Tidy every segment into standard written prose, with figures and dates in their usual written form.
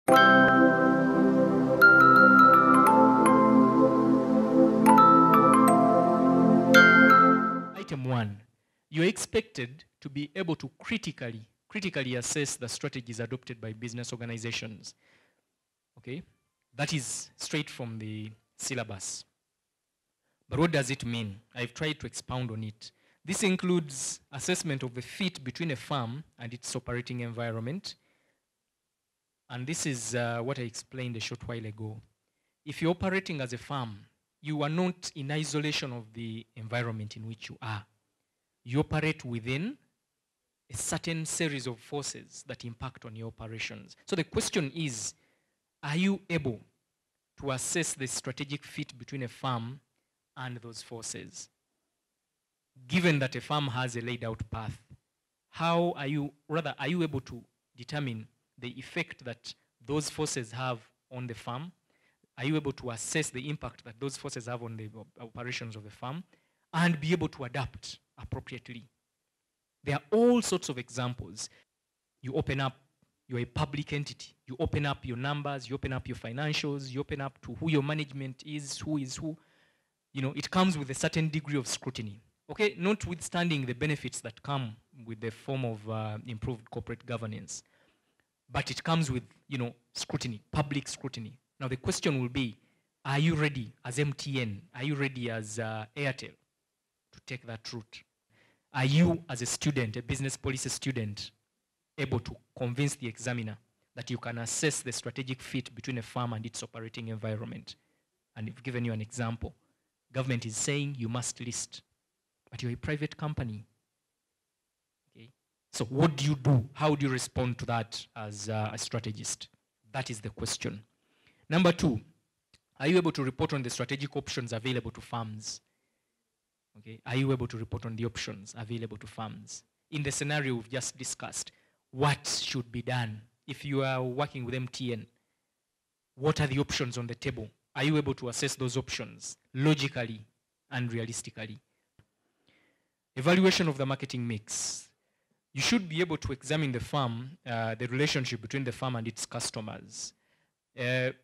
Item 1, you're expected to be able to critically assess the strategies adopted by business organizations. Okay, that is straight from the syllabus. But what does it mean? I've tried to expound on it. This includes assessment of the fit between a firm and its operating environment. And this is what I explained a short while ago. If you're operating as a firm, you are not in isolation of the environment in which you are. You operate within a certain series of forces that impact on your operations. So the question is, are you able to assess the strategic fit between a firm and those forces? Given that a firm has a laid out path, how are you able to determine the effect that those forces have on the firm? Are you able to assess the impact that those forces have on the operations of the firm and be able to adapt appropriately? There are all sorts of examples. You open up, you're a public entity. You open up your numbers, you open up your financials, you open up to who your management is who. You know, it comes with a certain degree of scrutiny. Okay, notwithstanding the benefits that come with the form of improved corporate governance. But it comes with, you know, scrutiny, public scrutiny. Now the question will be, are you ready as MTN? Are you ready as Airtel to take that route? Are you as a student, a business policy student, able to convince the examiner that you can assess the strategic fit between a firm and its operating environment? And I've given you an example. Government is saying you must list, but you're a private company. Okay? So what do you do? How do you respond to that as a strategist? That is the question. Number 2, are you able to report on the strategic options available to firms? Okay? Are you able to report on the options available to firms? In the scenario we've just discussed, what should be done? If you are working with MTN, what are the options on the table? Are you able to assess those options logically and realistically? Evaluation of the marketing mix. You should be able to examine the firm, the relationship between the firm and its customers. A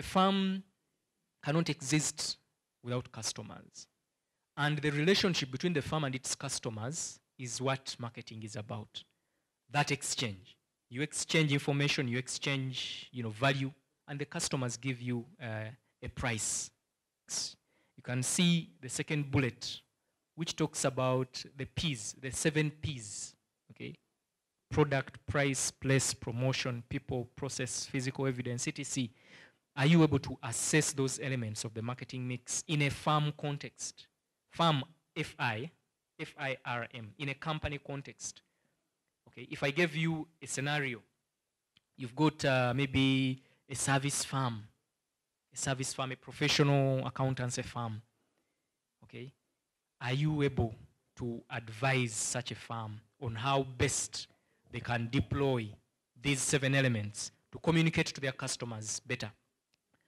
firm cannot exist without customers. And the relationship between the firm and its customers is what marketing is about. That exchange. You exchange information, you exchange, you know, value, and the customers give you a price. You can see the second bullet, which talks about the P's, the 7 P's. Okay? Product, price, place, promotion, people, process, physical evidence, etc. Are you able to assess those elements of the marketing mix in a firm context? Firm, F-I-R-M, in a company context. Okay, if I gave you a scenario, you've got maybe a service firm, a professional accountancy firm. Okay, are you able to advise such a firm on how best they can deploy these 7 elements to communicate to their customers better?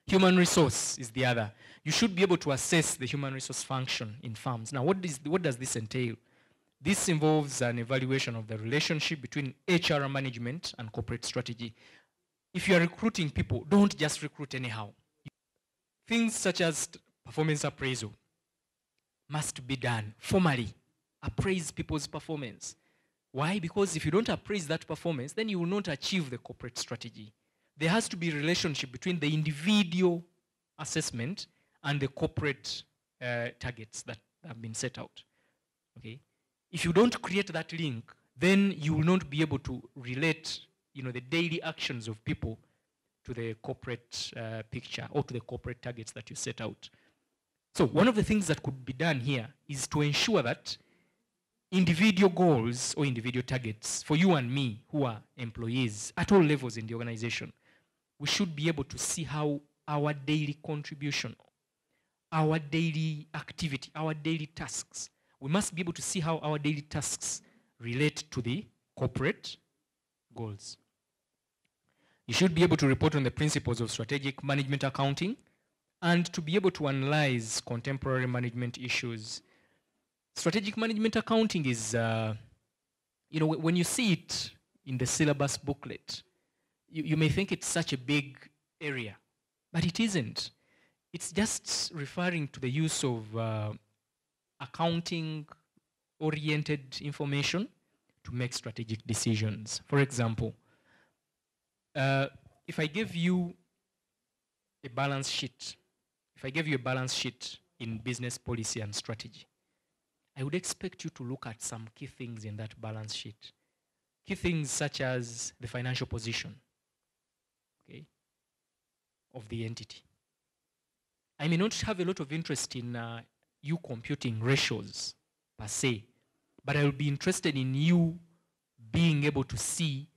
Human resource is the other. You should be able to assess the human resource function in firms. Now, what does this entail? This involves an evaluation of the relationship between HR management and corporate strategy. If you are recruiting people, don't just recruit anyhow. Things such as performance appraisal must be done formally. Appraise people's performance. Why? Because if you don't appraise that performance, then you will not achieve the corporate strategy. There has to be a relationship between the individual assessment and the corporate targets that have been set out. Okay? If you don't create that link, then you will not be able to relate, you know, the daily actions of people to the corporate picture or to the corporate targets that you set out. So one of the things that could be done here is to ensure that individual goals or individual targets for you and me who are employees at all levels in the organization, we should be able to see how our daily contribution, our daily activity, our daily tasks, we must be able to see how our daily tasks relate to the corporate goals. You should be able to report on the principles of strategic management accounting and to be able to analyze contemporary management issues. Strategic management accounting is, you know, when you see it in the syllabus booklet, you may think it's such a big area, but it isn't. It's just referring to the use of accounting-oriented information to make strategic decisions. For example, if I give you a balance sheet, in business policy and strategy, I would expect you to look at some key things in that balance sheet. Key things such as the financial position, okay, of the entity. I may not have a lot of interest in you computing ratios per se, but I will be interested in you being able to see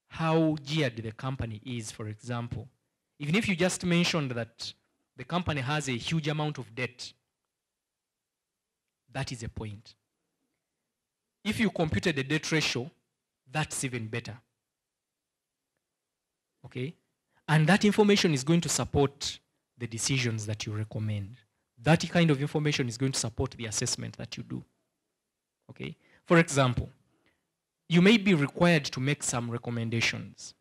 how geared the company is, for example. Even if you just mentioned that the company has a huge amount of debt, that is a point. If you computed the debt ratio, that's even better. Okay? And that information is going to support the decisions that you recommend. That kind of information is going to support the assessment that you do. Okay? For example, you may be required to make some recommendations.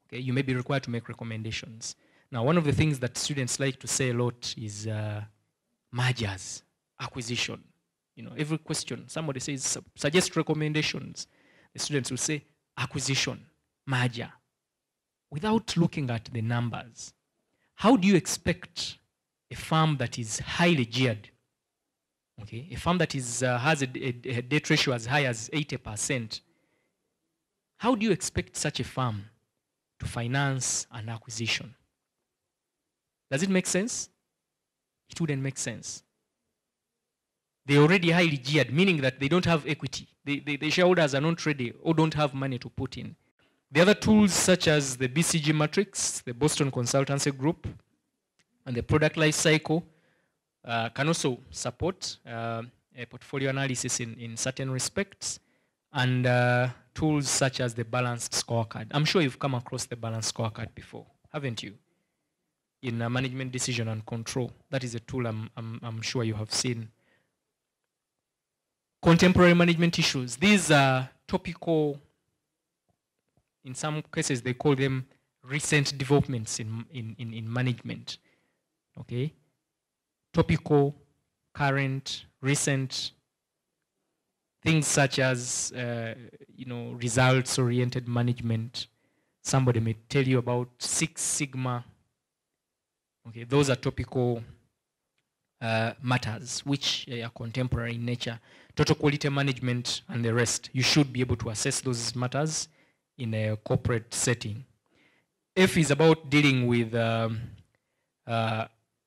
Okay? You may be required to make recommendations. Now, one of the things that students like to say a lot is mergers, acquisition. You know, every question, somebody says, suggest recommendations. The students will say, acquisition, merger, without looking at the numbers. How do you expect a firm that is highly geared, okay, a firm that is, has a debt ratio as high as 80%, how do you expect such a firm to finance an acquisition? Does it make sense? It wouldn't make sense. They're already highly geared, meaning that they don't have equity. The shareholders are not ready or don't have money to put in. The other tools such as the BCG matrix, the Boston Consultancy Group, and the product life cycle can also support a portfolio analysis in certain respects, and tools such as the balanced scorecard. I'm sure you've come across the balanced scorecard before, haven't you? In management decision and control. That is a tool I'm sure you have seen. Contemporary management issues. These are topical, in some cases they call them recent developments in management. Okay? Topical, current, recent, things such as results-oriented management. Somebody may tell you about Six Sigma. Okay, those are topical matters which are contemporary in nature. Total quality management and the rest. You should be able to assess those matters in a corporate setting. F is about dealing with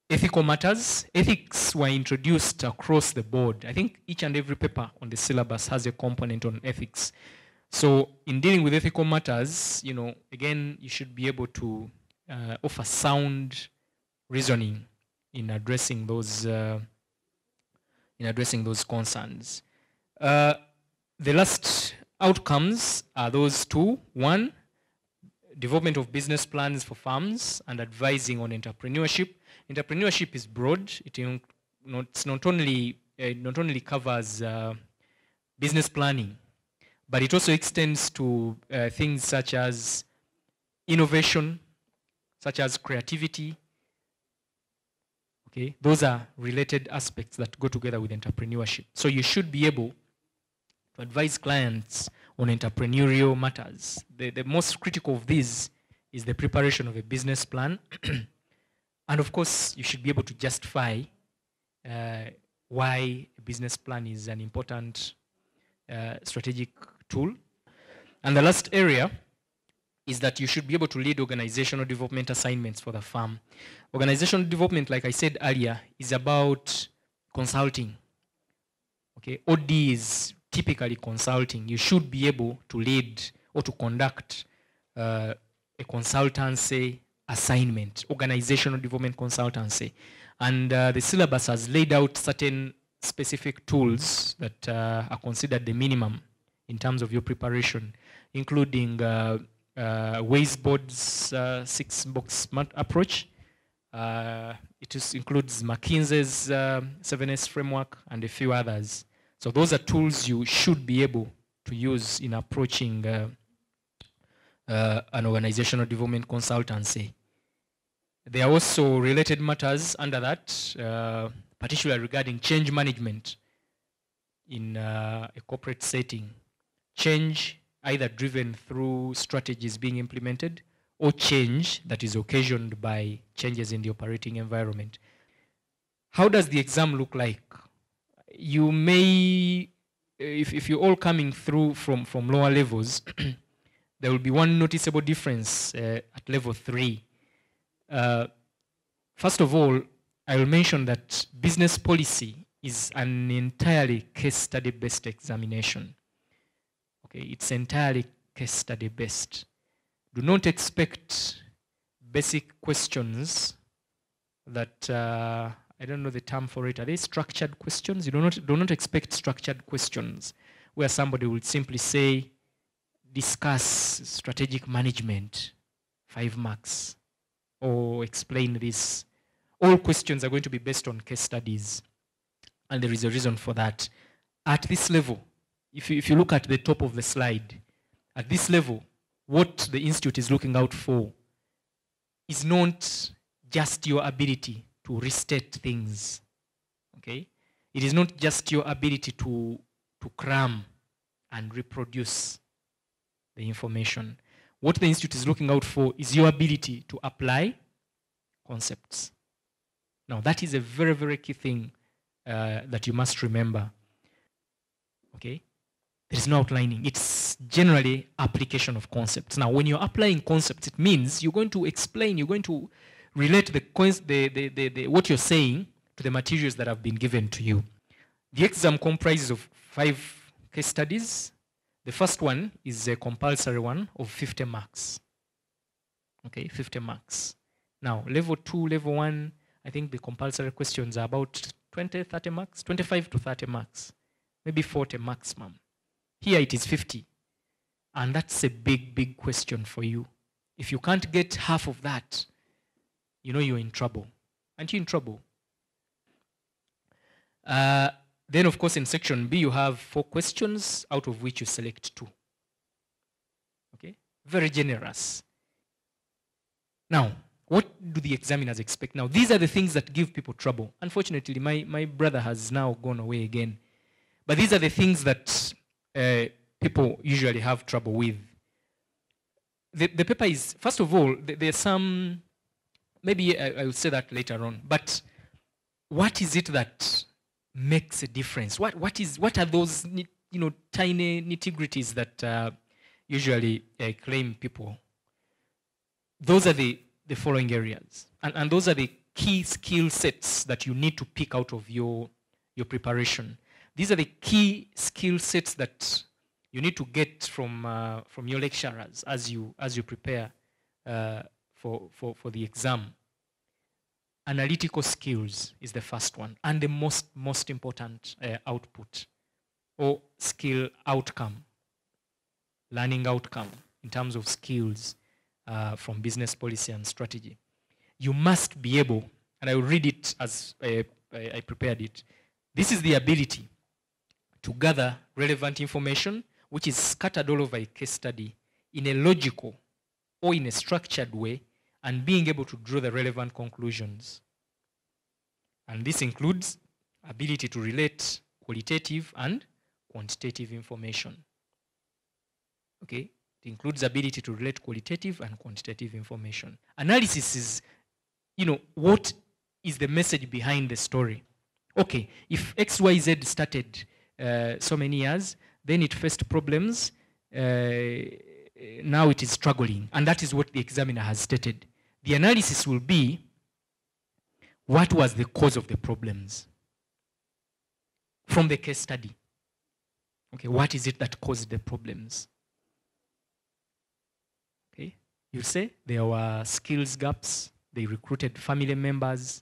ethical matters. Ethics were introduced across the board. I think each and every paper on the syllabus has a component on ethics. So in dealing with ethical matters, again, you should be able to offer sound reasoning in addressing those concerns. The last outcomes are those two. One, development of business plans for firms and advising on entrepreneurship. Entrepreneurship is broad. It not only covers business planning, but it also extends to things such as innovation, such as creativity. Okay, those are related aspects that go together with entrepreneurship. So you should be able to advise clients on entrepreneurial matters. The most critical of these is the preparation of a business plan. And of course, you should be able to justify why a business plan is an important strategic tool. And the last area is that you should be able to lead organizational development assignments for the firm. Organizational development, like I said earlier, is about consulting. Okay, OD is typically consulting. You should be able to lead or to conduct a consultancy assignment, organizational development consultancy. And the syllabus has laid out certain specific tools that are considered the minimum in terms of your preparation, including Weisbord's 6-box approach. It includes McKinsey's 7S framework and a few others. So those are tools you should be able to use in approaching an organizational development consultancy. There are also related matters under that, particularly regarding change management in a corporate setting. Change either driven through strategies being implemented or change that is occasioned by changes in the operating environment. How does the exam look like? You may, if you're all coming through from lower levels, there will be one noticeable difference at level 3. First of all, I will mention that business policy is an entirely case study based examination. Okay, it's entirely case study based. Do not expect basic questions that, I don't know the term for it, are they structured questions? You do not expect structured questions where somebody will simply say, discuss strategic management, 5 marks, or explain this. All questions are going to be based on case studies, and there is a reason for that. At this level, if you look at the top of the slide, at this level, what the institute is looking out for is not just your ability to restate things, okay? It is not just your ability to cram and reproduce the information. What the institute is looking out for is your ability to apply concepts. Now, that is a very, very key thing that you must remember, okay? There is no outlining. It's generally application of concepts. Now, when you're applying concepts, it means you're going to explain, you're going to relate what you're saying to the materials that have been given to you. The exam comprises of 5 case studies. The first one is a compulsory one of 50 marks. Okay, 50 marks. Now, level 2, level 1, I think the compulsory questions are about 20, 30 marks, 25 to 30 marks, maybe 40 maximum. Here it is 50. And that's a big, big question for you. If you can't get half of that, you know you're in trouble. Aren't you in trouble? Then, of course, in section B, you have 4 questions, out of which you select 2. Okay? Very generous. Now, what do the examiners expect? Now, these are the things that give people trouble. Unfortunately, my brother has now gone away again. But these are the things that people usually have trouble with. The paper is, first of all, there's some, maybe I will say that later on, but what is it that makes a difference? What are those tiny nitty-gritties that usually claim people? Those are the following areas. And those are the key skill sets that you need to pick out of your preparation. These are the key skill sets that you need to get from your lecturers as you prepare for the exam. Analytical skills is the first one, and the most important output or skill outcome, learning outcome in terms of skills from business policy and strategy. You must be able, and I will read it as I prepared it. This is the ability to gather relevant information which is scattered all over a case study in a logical or in a structured way, and being able to draw the relevant conclusions. And this includes ability to relate qualitative and quantitative information. Okay? It includes ability to relate qualitative and quantitative information. Analysis is, what is the message behind the story? Okay, if XYZ started so many years, then it faced problems, now it is struggling. And that is what the examiner has stated. The analysis will be, what was the cause of the problems? From the case study. Okay, what is it that caused the problems? Okay, you say there were skills gaps, they recruited family members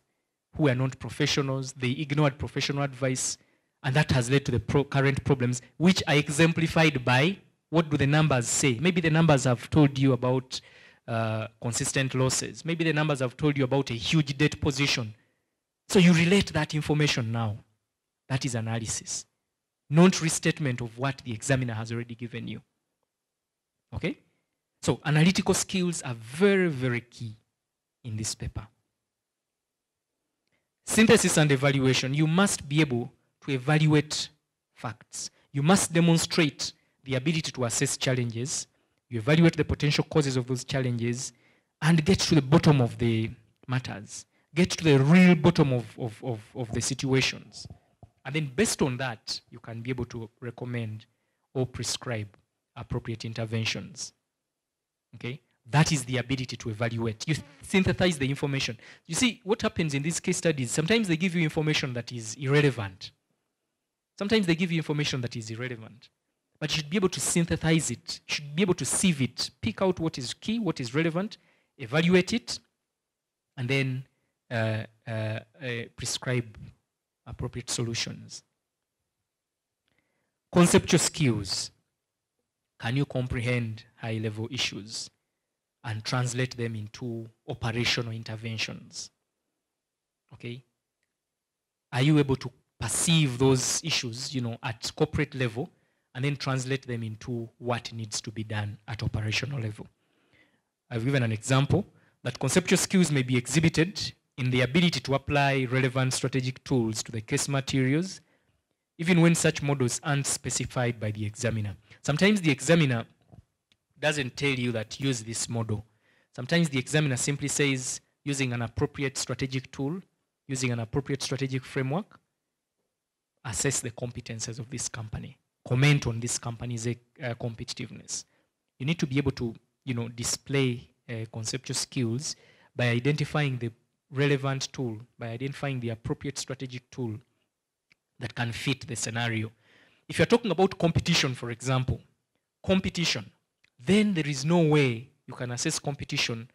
who were not professionals, they ignored professional advice, and that has led to the current problems, which are exemplified by, what do the numbers say? Maybe the numbers have told you about consistent losses. Maybe the numbers have told you about a huge debt position. So you relate that information now. That is analysis. Not restatement of what the examiner has already given you. Okay? So analytical skills are very, very key in this paper. Synthesis and evaluation. You must be able to evaluate facts. You must demonstrate the ability to assess challenges. You evaluate the potential causes of those challenges and get to the bottom of the matters. Get to the real bottom of the situations. And then based on that, you can be able to recommend or prescribe appropriate interventions. Okay? That is the ability to evaluate. You synthesize the information. You see, what happens in these case studies, sometimes they give you information that is irrelevant. Sometimes they give you information that is irrelevant. But you should be able to synthesize it. You should be able to sieve it, pick out what is key, what is relevant, evaluate it, and then prescribe appropriate solutions. Conceptual skills. Can you comprehend high-level issues and translate them into operational interventions? Okay? Are you able to perceive those issues, at corporate level and then translate them into what needs to be done at operational level? I've given an example that conceptual skills may be exhibited in the ability to apply relevant strategic tools to the case materials, even when such models aren't specified by the examiner. Sometimes the examiner doesn't tell you that use this model. Sometimes the examiner simply says using an appropriate strategic tool, using an appropriate strategic framework, assess the competences of this company, comment on this company's competitiveness. You need to be able to, display conceptual skills by identifying the relevant tool, by identifying the appropriate strategic tool that can fit the scenario. If you're talking about competition, for example, then there is no way you can assess competition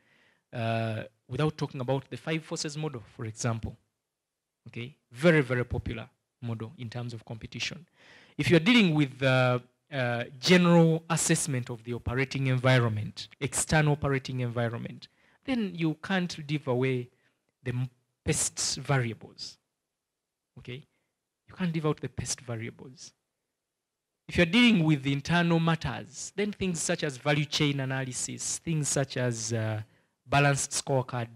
without talking about the 5 forces model, for example. Okay, very, very popular model in terms of competition. If you're dealing with general assessment of the operating environment, external operating environment, then you can't leave away the pest variables. Okay, you can't leave out the pest variables. If you're dealing with the internal matters, then things such as value chain analysis, things such as balanced scorecard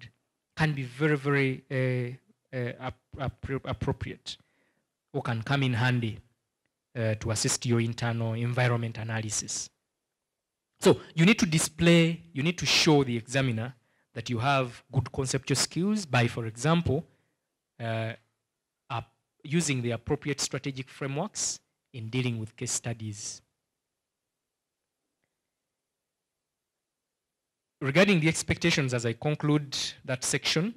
can be very, very appropriate or can come in handy to assist your internal environment analysis. So you need to display, you need to show the examiner that you have good conceptual skills by, for example, using the appropriate strategic frameworks in dealing with case studies. Regarding the expectations, as I conclude that section,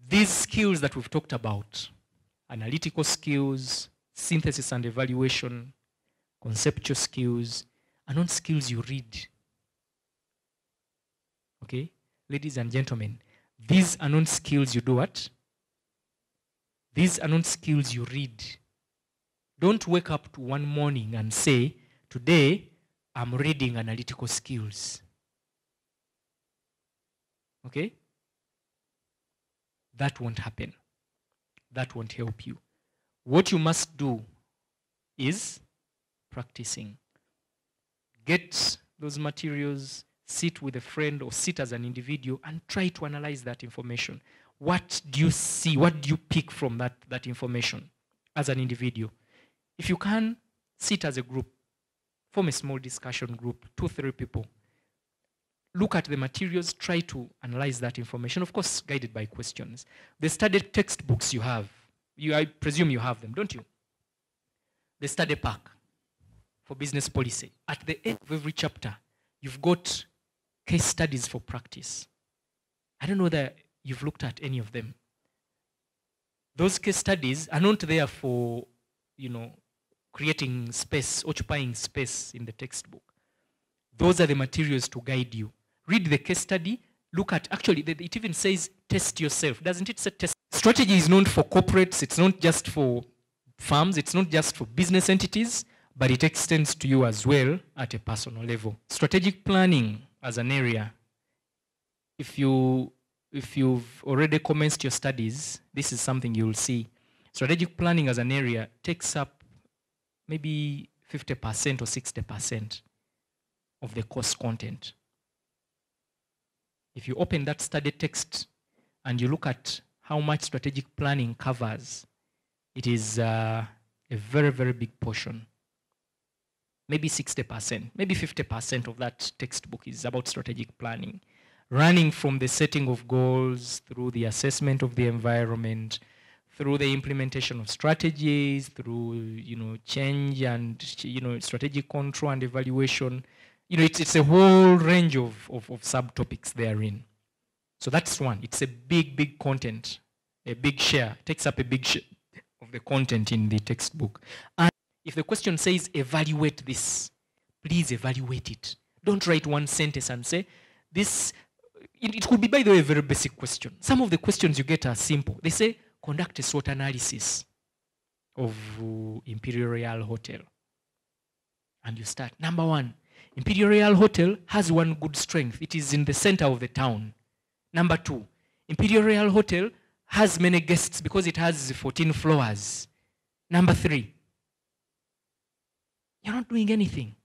these skills that we've talked about, analytical skills, synthesis and evaluation, conceptual skills, are not skills you read. Okay? Ladies and gentlemen, these are not skills you do what? These are not skills you read. Don't wake up to one morning and say, today I'm reading analytical skills. Okay? That won't happen. That won't help you. What you must do is practicing. Get those materials, sit with a friend or sit as an individual and try to analyze that information. What do you see? What do you pick from that information as an individual? If you can, sit as a group, form a small discussion group, 2-3 people. Look at the materials, try to analyze that information, of course, guided by questions. The study textbooks you have, I presume you have them, don't you? The study pack for business policy. At the end of every chapter, you've got case studies for practice. I don't know whether you've looked at any of them. Those case studies are not there for, creating space, occupying space in the textbook. Those are the materials to guide you. Read the case study, look at, actually, it even says test yourself. Doesn't it say test? Strategy is not for corporates, it's not just for firms, it's not just for business entities, but it extends to you as well at a personal level. Strategic planning as an area. If you've already commenced your studies, this is something you'll see. Strategic planning as an area takes up maybe 50% or 60%. of the course content. If you open that study text and you look at how much strategic planning covers, it is a very, very big portion. Maybe 60%, maybe 50% of that textbook is about strategic planning, running from the setting of goals through the assessment of the environment, through the implementation of strategies, through change and strategic control and evaluation. It's a whole range of subtopics therein. So that's one. It's a big content, a big share. It takes up a big share of the content in the textbook. And if the question says evaluate this, please evaluate it. Don't write one sentence and say this. It could be, by the way, a very basic question. Some of the questions you get are simple. They say conduct a SWOT analysis of Imperial Royal Hotel. And you start. Number one, Imperial Royal Hotel has one good strength. It is in the center of the town. Number two, Imperial Royal Hotel has many guests because it has 14 floors. Number three, you're not doing anything.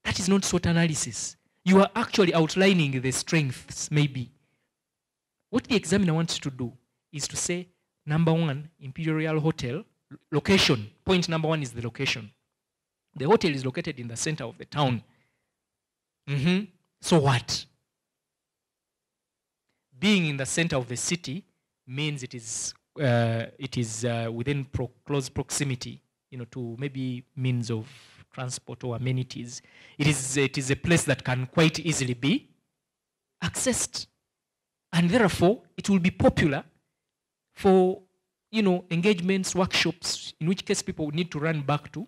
That is not SWOT analysis. You are actually outlining the strengths, maybe. What the examiner wants to do is to say, number one, Imperial Royal Hotel, location. Point number one is the location. The hotel is located in the center of the town. So what? Being in the center of the city means it is within close proximity, to maybe means of transport or amenities. It is a place that can quite easily be accessed, and therefore it will be popular for engagements, workshops. In which case people need to run back to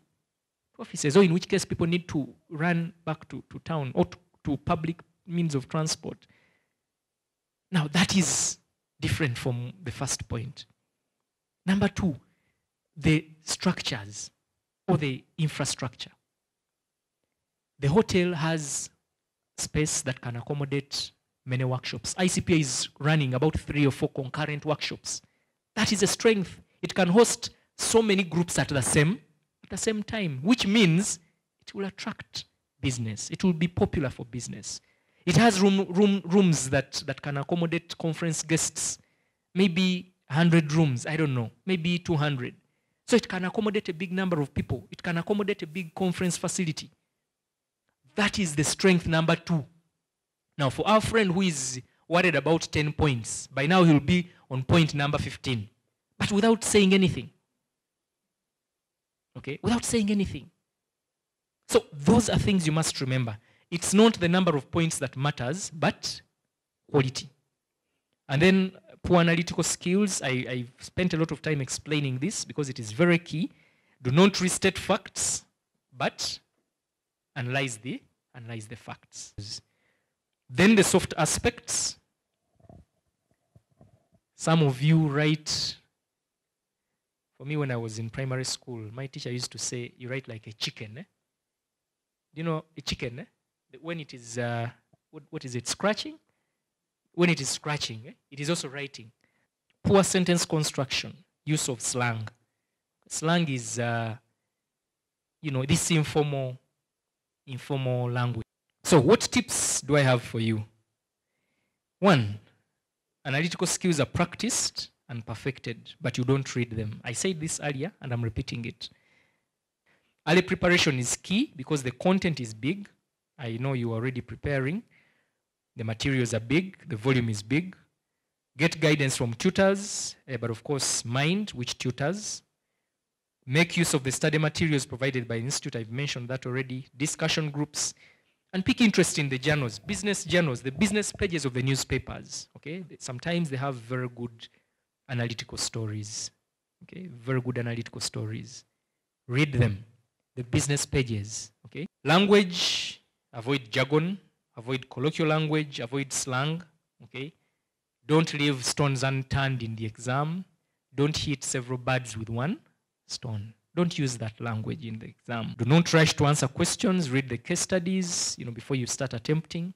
offices, or in which case people need to run back to town or to public means of transport. Now that is different from the first point. Number two, the structures or the infrastructure. The hotel has space that can accommodate many workshops. ICPA is running about 3 or 4 concurrent workshops. That is a strength. It can host so many groups at the same time, which means it will attract business. It will be popular for business. It has rooms that can accommodate conference guests, maybe 100 rooms, I don't know, maybe 200. So it can accommodate a big number of people. It can accommodate a big conference facility. That is the strength number 2. Now, for our friend who is worried about 10 points, by now he'll be on point number 15, but without saying anything. Okay, without saying anything. So those are things you must remember. It's not the number of points that matters, but quality. And then poor analytical skills. I spent a lot of time explaining this because it is very key. Do not restate facts, but analyze the facts. Then the soft aspects. Some of you write. For me, when I was in primary school, my teacher used to say, you write like a chicken. Eh? You know, a chicken, eh? When it is, what is it, scratching? When it is scratching, eh? It is also writing. Poor sentence construction, use of slang. Slang is, this informal language. So what tips do I have for you? 1, analytical skills are practiced and perfected, but you don't read them. I said this earlier, and I'm repeating it. Early preparation is key because the content is big. I know you are already preparing. The materials are big. The volume is big. Get guidance from tutors, but of course, mind which tutors. Make use of the study materials provided by the Institute. I've mentioned that already. Discussion groups. And pick interest in the journals, business journals, the business pages of the newspapers. Okay, sometimes they have very good analytical stories. Okay, very good analytical stories. Read them. The business pages. Okay, language. Avoid jargon. Avoid colloquial language. Avoid slang. Okay, don't leave stones unturned in the exam. Don't hit several birds with one stone. Don't use that language in the exam. Do not rush to answer questions. Read the case studies, before you start attempting.